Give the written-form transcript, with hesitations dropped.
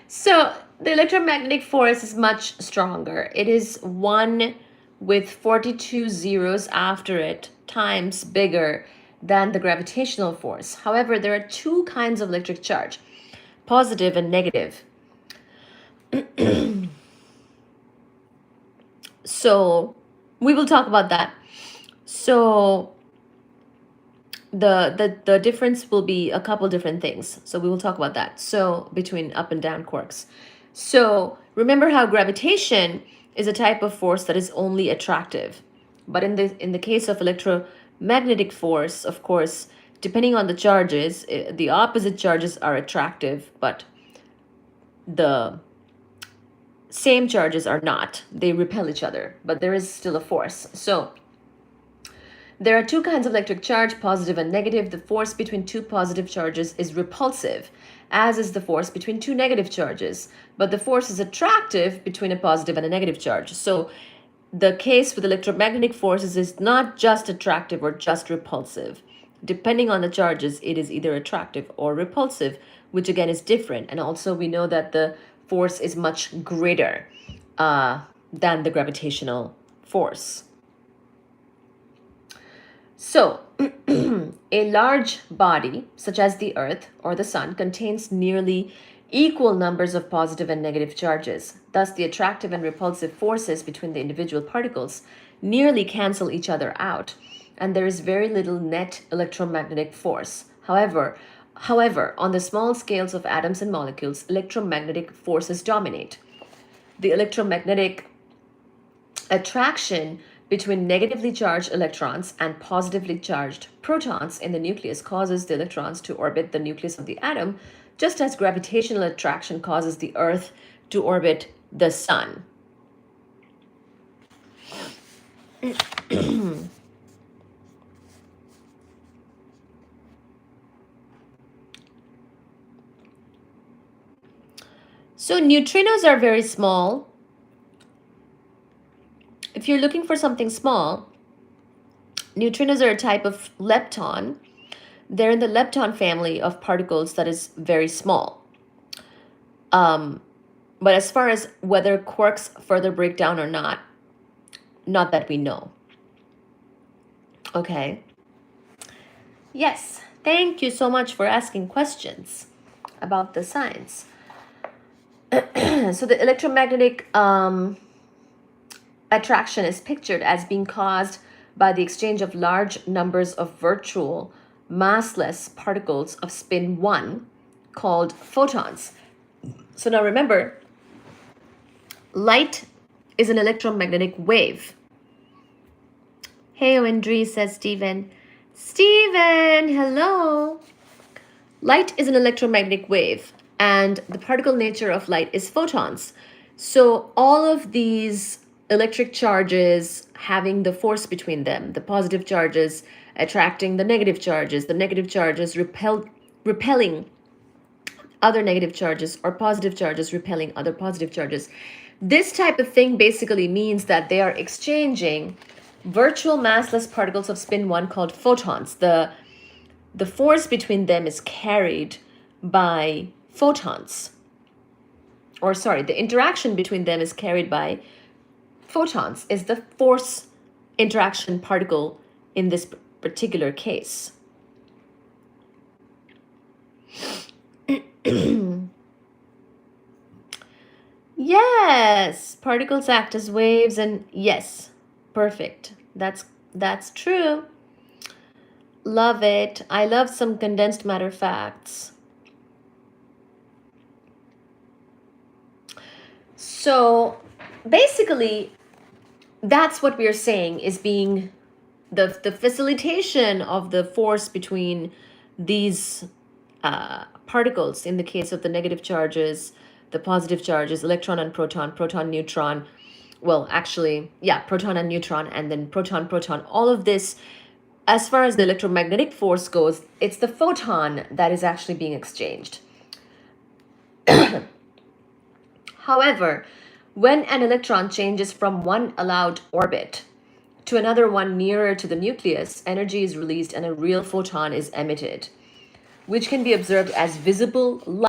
So the electromagnetic force is much stronger. It is 1 with 42 zeros after it times bigger than the gravitational force. However, there are two kinds of electric charge, positive and negative. So we will talk about that. So the difference will be a couple different things. So we will talk about that. So between up and down quarks. So remember how gravitation is a type of force that is only attractive. But in the case of electromagnetic force, of course, depending on the charges, the opposite charges are attractive, but the same charges are not. They repel each other, but there is still a force. So there are two kinds of electric charge, positive and negative. The force between two positive charges is repulsive, as is the force between two negative charges. But the force is attractive between a positive and a negative charge. So the case with electromagnetic forces is not just attractive or just repulsive. Depending on the charges, it is either attractive or repulsive, which again is different. And also we know that the force is much greater than the gravitational force. So, a large body, such as the Earth or the Sun, contains nearly equal numbers of positive and negative charges. Thus, the attractive and repulsive forces between the individual particles nearly cancel each other out, and there is very little net electromagnetic force. However, on the small scales of atoms and molecules, electromagnetic forces dominate. The electromagnetic attraction between negatively charged electrons and positively charged protons in the nucleus causes the electrons to orbit the nucleus of the atom, just as gravitational attraction causes the Earth to orbit the Sun. So neutrinos are very small. If you're looking for something small, neutrinos are a type of lepton. They're in the lepton family of particles that is very small. But as far as whether quarks further break down or not that we know. Okay. Yes, thank you so much for asking questions about the science. So the electromagnetic attraction is pictured as being caused by the exchange of large numbers of virtual massless particles of spin 1 called photons. So now remember, light is an electromagnetic wave. Hey, Oendri, says Stephen. Stephen, hello. Light is an electromagnetic wave, and the particle nature of light is photons. So all of these electric charges having the force between them, the positive charges attracting the negative charges repelling other negative charges, or positive charges repelling other positive charges. This type of thing basically means that they are exchanging virtual massless particles of spin 1 called photons. The force between them is carried by photons. Or sorry, the interaction between them is carried by photons, is the force interaction particle in this particular case. Yes, particles act as waves, and yes, perfect. That's true. Love it. I love some condensed matter facts. So basically, that's what we are saying is being the facilitation of the force between these particles in the case of the negative charges, the positive charges, electron and proton, neutron. Well, actually, yeah, proton and neutron, and then proton. All of this, as far as the electromagnetic force goes, it's the photon that is actually being exchanged. However, when an electron changes from one allowed orbit to another one nearer to the nucleus, energy is released and a real photon is emitted, which can be observed as visible light.